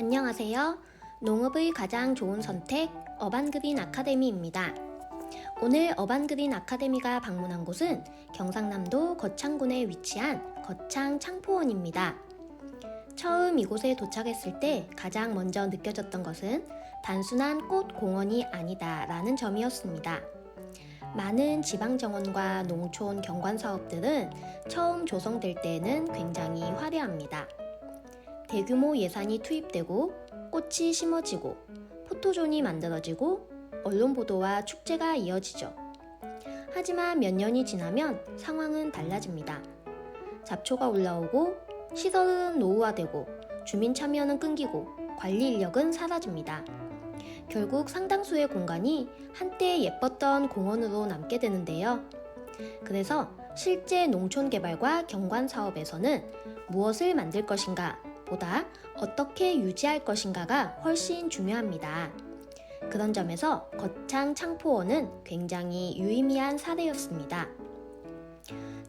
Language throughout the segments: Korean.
안녕하세요. 농업의 가장 좋은 선택 어반그린 아카데미입니다. 오늘 어반그린 아카데미가 방문한 곳은 경상남도 거창군에 위치한 거창 창포원입니다. 처음 이곳에 도착했을 때 가장 먼저 느껴졌던 것은 단순한 꽃 공원이 아니다 라는 점이었습니다. 많은 지방정원과 농촌 경관 사업들은 처음 조성될 때에는 굉장히 화려합니다. 대규모 예산이 투입되고 꽃이 심어지고 포토존이 만들어지고 언론 보도와 축제가 이어지죠. 하지만 몇 년이 지나면 상황은 달라집니다. 잡초가 올라오고 시설은 노후화되고 주민 참여는 끊기고 관리 인력은 사라집니다. 결국 상당수의 공간이 한때 예뻤던 공원으로 남게 되는데요. 그래서 실제 농촌 개발과 경관 사업에서는 무엇을 만들 것인가 보다 어떻게 유지할 것인가가 훨씬 중요합니다. 그런 점에서 거창 창포원은 굉장히 유의미한 사례였습니다.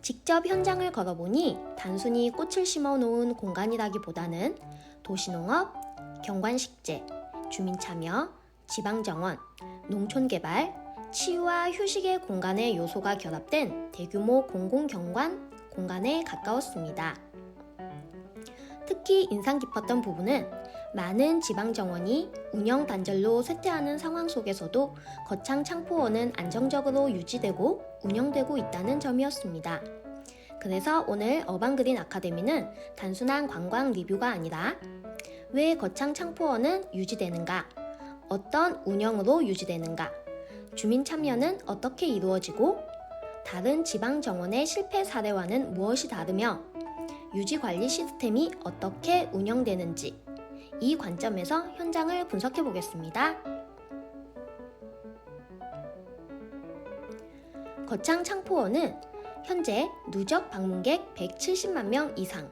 직접 현장을 걸어보니 단순히 꽃을 심어 놓은 공간이라기보다는 도시농업, 경관식재, 주민참여, 지방정원, 농촌개발, 치유와 휴식의 공간의 요소가 결합된 대규모 공공경관 공간에 가까웠습니다. 특히 인상 깊었던 부분은 많은 지방정원이 운영단절로 쇠퇴하는 상황 속에서도 거창 창포원은 안정적으로 유지되고 운영되고 있다는 점이었습니다. 그래서 오늘 어반그린 아카데미는 단순한 관광 리뷰가 아니라 왜 거창 창포원은 유지되는가, 어떤 운영으로 유지되는가, 주민 참여는 어떻게 이루어지고 다른 지방정원의 실패 사례와는 무엇이 다르며 유지관리 시스템이 어떻게 운영되는지 이 관점에서 현장을 분석해 보겠습니다. 거창 창포원은 현재 누적 방문객 170만 명 이상,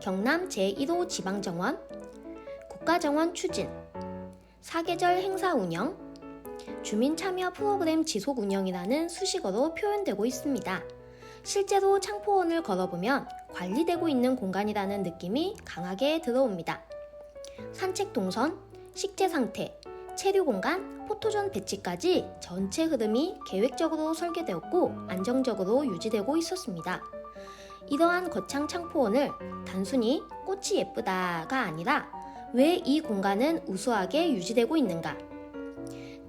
경남 제1호 지방정원, 국가정원 추진, 사계절 행사 운영, 주민 참여 프로그램 지속 운영이라는 수식어로 표현되고 있습니다. 실제로 창포원을 걸어보면 관리되고 있는 공간이라는 느낌이 강하게 들어옵니다. 산책 동선, 식재 상태, 체류 공간, 포토존 배치까지 전체 흐름이 계획적으로 설계되었고 안정적으로 유지되고 있었습니다. 이러한 거창 창포원을 단순히 꽃이 예쁘다가 아니라 왜 이 공간은 우수하게 유지되고 있는가?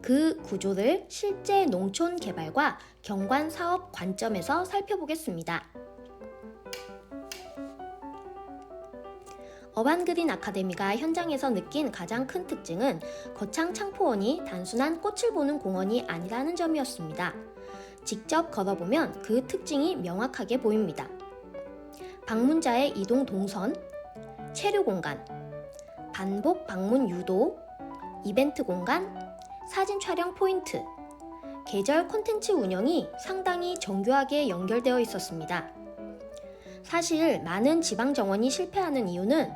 그 구조를 실제 농촌 개발과 경관 사업 관점에서 살펴보겠습니다. 어반그린 아카데미가 현장에서 느낀 가장 큰 특징은 거창 창포원이 단순한 꽃을 보는 공원이 아니라는 점이었습니다. 직접 걸어보면 그 특징이 명확하게 보입니다. 방문자의 이동 동선, 체류 공간, 반복 방문 유도, 이벤트 공간, 사진 촬영 포인트, 계절 콘텐츠 운영이 상당히 정교하게 연결되어 있었습니다. 사실 많은 지방정원이 실패하는 이유는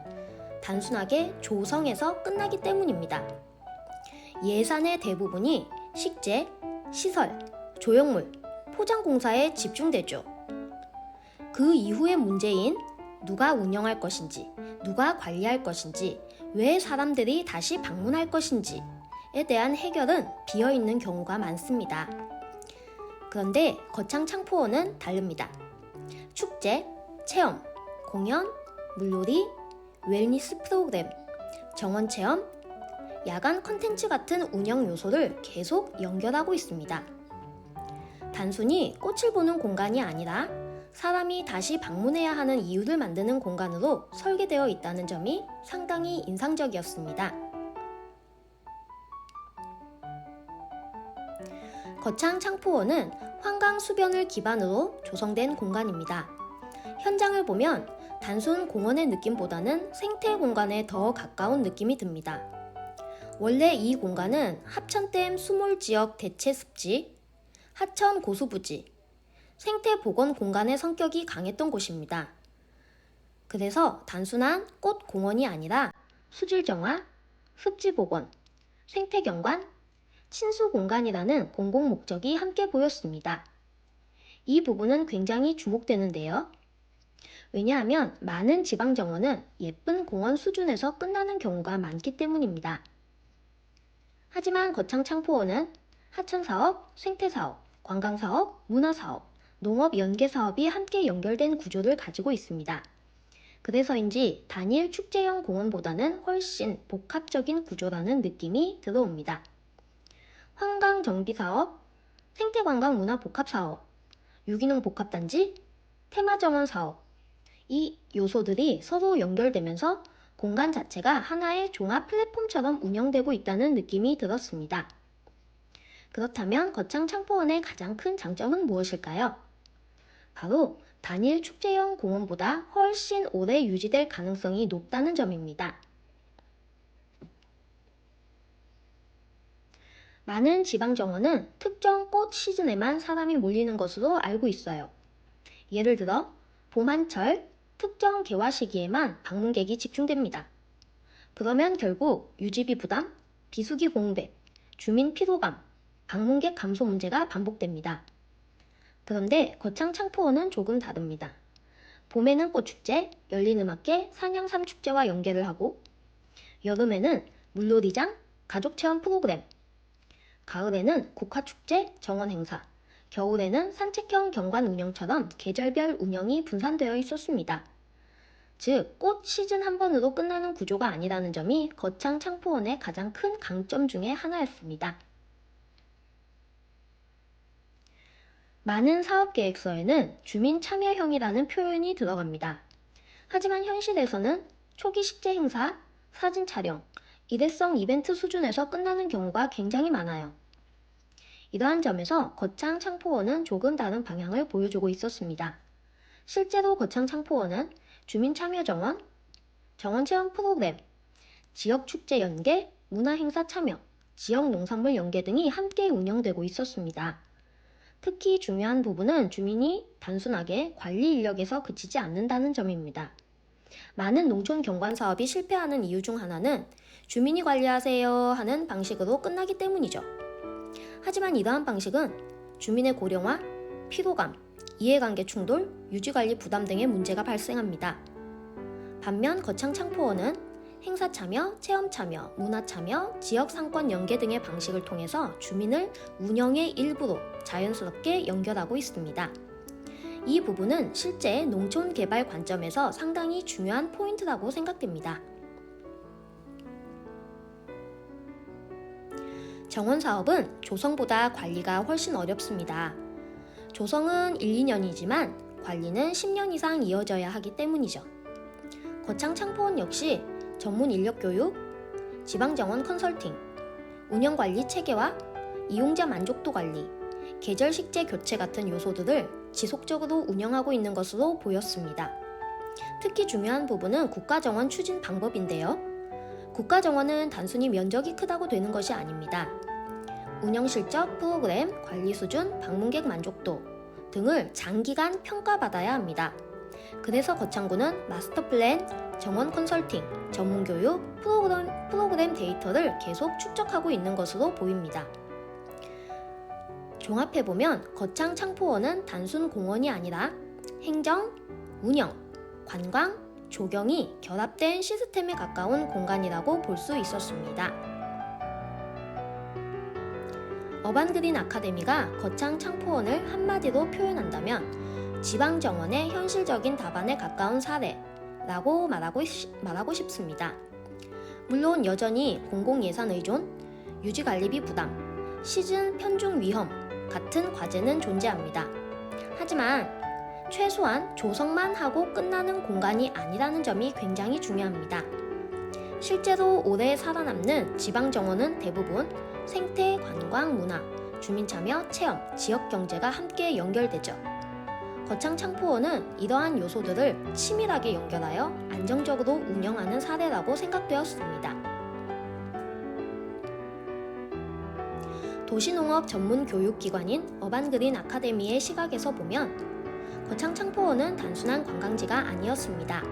단순하게 조성에서 끝나기 때문입니다. 예산의 대부분이 식재, 시설, 조형물, 포장공사에 집중되죠. 그 이후의 문제인 누가 운영할 것인지, 누가 관리할 것인지, 왜 사람들이 다시 방문할 것인지 에 대한 해결은 비어있는 경우가 많습니다. 그런데 거창 창포원은 다릅니다. 축제, 체험, 공연, 물놀이, 웰니스 프로그램, 정원 체험, 야간 컨텐츠 같은 운영 요소를 계속 연결하고 있습니다. 단순히 꽃을 보는 공간이 아니라 사람이 다시 방문해야 하는 이유를 만드는 공간으로 설계되어 있다는 점이 상당히 인상적이었습니다. 거창 창포원은 환강수변을 기반으로 조성된 공간입니다. 현장을 보면 단순 공원의 느낌보다는 생태 공간에 더 가까운 느낌이 듭니다. 원래 이 공간은 합천댐 수몰 지역 대체 습지, 하천 고수부지, 생태 복원 공간의 성격이 강했던 곳입니다. 그래서 단순한 꽃 공원이 아니라 수질 정화, 습지 복원, 생태 경관, 친수 공간이라는 공공 목적이 함께 보였습니다. 이 부분은 굉장히 주목되는데요. 왜냐하면 많은 지방 정원은 예쁜 공원 수준에서 끝나는 경우가 많기 때문입니다. 하지만 거창 창포원은 하천 사업, 생태 사업, 관광 사업, 문화 사업, 농업 연계 사업이 함께 연결된 구조를 가지고 있습니다. 그래서인지 단일 축제형 공원보다는 훨씬 복합적인 구조라는 느낌이 들어옵니다. 환강 정비 사업, 생태관광 문화 복합 사업, 유기농 복합단지, 테마 정원 사업, 이 요소들이 서로 연결되면서 공간 자체가 하나의 종합 플랫폼처럼 운영되고 있다는 느낌이 들었습니다. 그렇다면 거창 창포원의 가장 큰 장점은 무엇일까요? 바로 단일 축제형 공원보다 훨씬 오래 유지될 가능성이 높다는 점입니다. 많은 지방정원은 특정 꽃 시즌에만 사람이 몰리는 것으로 알고 있어요. 예를 들어 봄, 한철, 특정 개화 시기에만 방문객이 집중됩니다. 그러면 결국 유지비 부담, 비수기 공백, 주민 피로감, 방문객 감소 문제가 반복됩니다. 그런데 거창 창포원은 조금 다릅니다. 봄에는 꽃축제, 열린음악회, 산양삼축제와 연계를 하고 여름에는 물놀이장, 가족체험 프로그램, 가을에는 국화축제, 정원행사, 겨울에는 산책형 경관 운영처럼 계절별 운영이 분산되어 있었습니다. 즉, 꽃 시즌 한 번으로 끝나는 구조가 아니라는 점이 거창 창포원의 가장 큰 강점 중에 하나였습니다. 많은 사업계획서에는 주민 참여형이라는 표현이 들어갑니다. 하지만 현실에서는 초기 식재 행사, 사진 촬영, 일회성 이벤트 수준에서 끝나는 경우가 굉장히 많아요. 이러한 점에서 거창 창포원은 조금 다른 방향을 보여주고 있었습니다. 실제로 거창 창포원은 주민 참여 정원, 정원 체험 프로그램, 지역 축제 연계, 문화 행사 참여, 지역 농산물 연계 등이 함께 운영되고 있었습니다. 특히 중요한 부분은 주민이 단순하게 관리 인력에서 그치지 않는다는 점입니다. 많은 농촌 경관 사업이 실패하는 이유 중 하나는 주민이 관리하세요 하는 방식으로 끝나기 때문이죠. 하지만 이러한 방식은 주민의 고령화, 피로감, 이해관계 충돌, 유지관리 부담 등의 문제가 발생합니다. 반면 거창 창포원은 행사 참여, 체험 참여, 문화 참여, 지역 상권 연계 등의 방식을 통해서 주민을 운영의 일부로 자연스럽게 연결하고 있습니다. 이 부분은 실제 농촌 개발 관점에서 상당히 중요한 포인트라고 생각됩니다. 정원 사업은 조성보다 관리가 훨씬 어렵습니다. 조성은 1, 2년이지만 관리는 10년 이상 이어져야 하기 때문이죠. 거창 창포원 역시 전문 인력 교육, 지방정원 컨설팅, 운영관리 체계화, 이용자 만족도 관리, 계절 식재 교체 같은 요소들을 지속적으로 운영하고 있는 것으로 보였습니다. 특히 중요한 부분은 국가정원 추진 방법인데요. 국가정원은 단순히 면적이 크다고 되는 것이 아닙니다. 운영 실적, 프로그램, 관리 수준, 방문객 만족도 등을 장기간 평가받아야 합니다. 그래서 거창구는 마스터 플랜, 정원 컨설팅, 전문 교육, 프로그램 데이터를 계속 축적하고 있는 것으로 보입니다. 종합해보면 거창 창포원은 단순 공원이 아니라 행정, 운영, 관광, 조경이 결합된 시스템에 가까운 공간이라고 볼 수 있었습니다. 어반그린 아카데미가 거창 창포원을 한마디로 표현한다면 지방정원의 현실적인 답안에 가까운 사례라고 말하고 싶습니다. 물론 여전히 공공예산 의존, 유지관리비 부담, 시즌 편중 위험 같은 과제는 존재합니다. 하지만 최소한 조성만 하고 끝나는 공간이 아니라는 점이 굉장히 중요합니다. 실제로 오래 살아남는 지방정원은 대부분 생태, 관광, 문화, 주민참여, 체험, 지역경제가 함께 연결되죠. 거창 창포원은 이러한 요소들을 치밀하게 연결하여 안정적으로 운영하는 사례라고 생각되었습니다. 도시농업 전문 교육기관인 어반그린 아카데미의 시각에서 보면 거창 창포원은 단순한 관광지가 아니었습니다.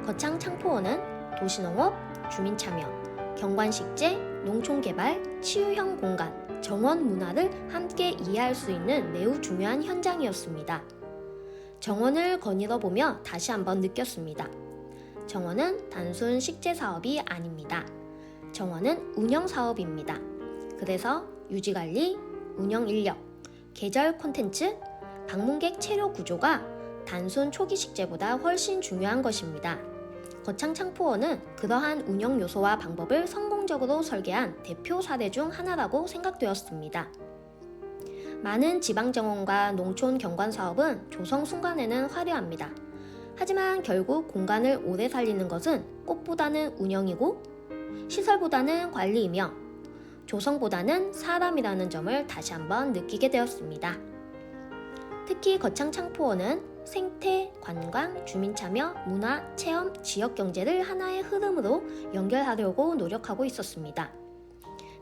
거창 창포원은 도시농업, 주민참여, 경관식재, 농촌개발, 치유형 공간, 정원 문화를 함께 이해할 수 있는 매우 중요한 현장이었습니다. 정원을 거닐어 보며 다시 한번 느꼈습니다. 정원은 단순 식재 사업이 아닙니다. 정원은 운영 사업입니다. 그래서 유지관리, 운영 인력, 계절 콘텐츠, 방문객 체류 구조가 단순 초기 식재보다 훨씬 중요한 것입니다. 거창 창포원은 그러한 운영 요소와 방법을 성공적으로 설계한 대표 사례 중 하나라고 생각되었습니다. 많은 지방정원과 농촌 경관 사업은 조성 순간에는 화려합니다. 하지만 결국 공간을 오래 살리는 것은 꽃보다는 운영이고 시설보다는 관리이며 조성보다는 사람이라는 점을 다시 한번 느끼게 되었습니다. 특히 거창 창포원은 생태, 관광, 주민참여, 문화, 체험, 지역경제를 하나의 흐름으로 연결하려고 노력하고 있었습니다.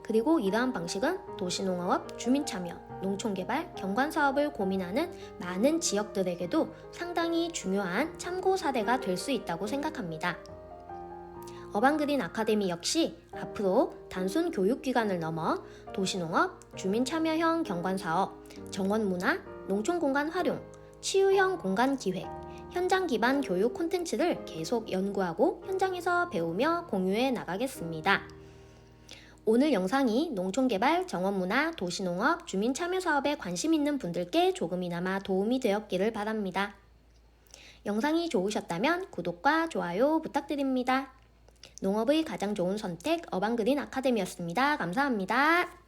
그리고 이러한 방식은 도시농업, 주민참여, 농촌개발, 경관사업을 고민하는 많은 지역들에게도 상당히 중요한 참고 사례가 될 수 있다고 생각합니다. 어반그린 아카데미 역시 앞으로 단순 교육기관을 넘어 도시농업, 주민참여형 경관사업, 정원문화, 농촌공간 활용, 치유형 공간 기획, 현장 기반 교육 콘텐츠를 계속 연구하고 현장에서 배우며 공유해 나가겠습니다. 오늘 영상이 농촌개발, 정원문화, 도시농업, 주민참여 사업에 관심 있는 분들께 조금이나마 도움이 되었기를 바랍니다. 영상이 좋으셨다면 구독과 좋아요 부탁드립니다. 농업의 가장 좋은 선택 어반그린 아카데미였습니다. 감사합니다.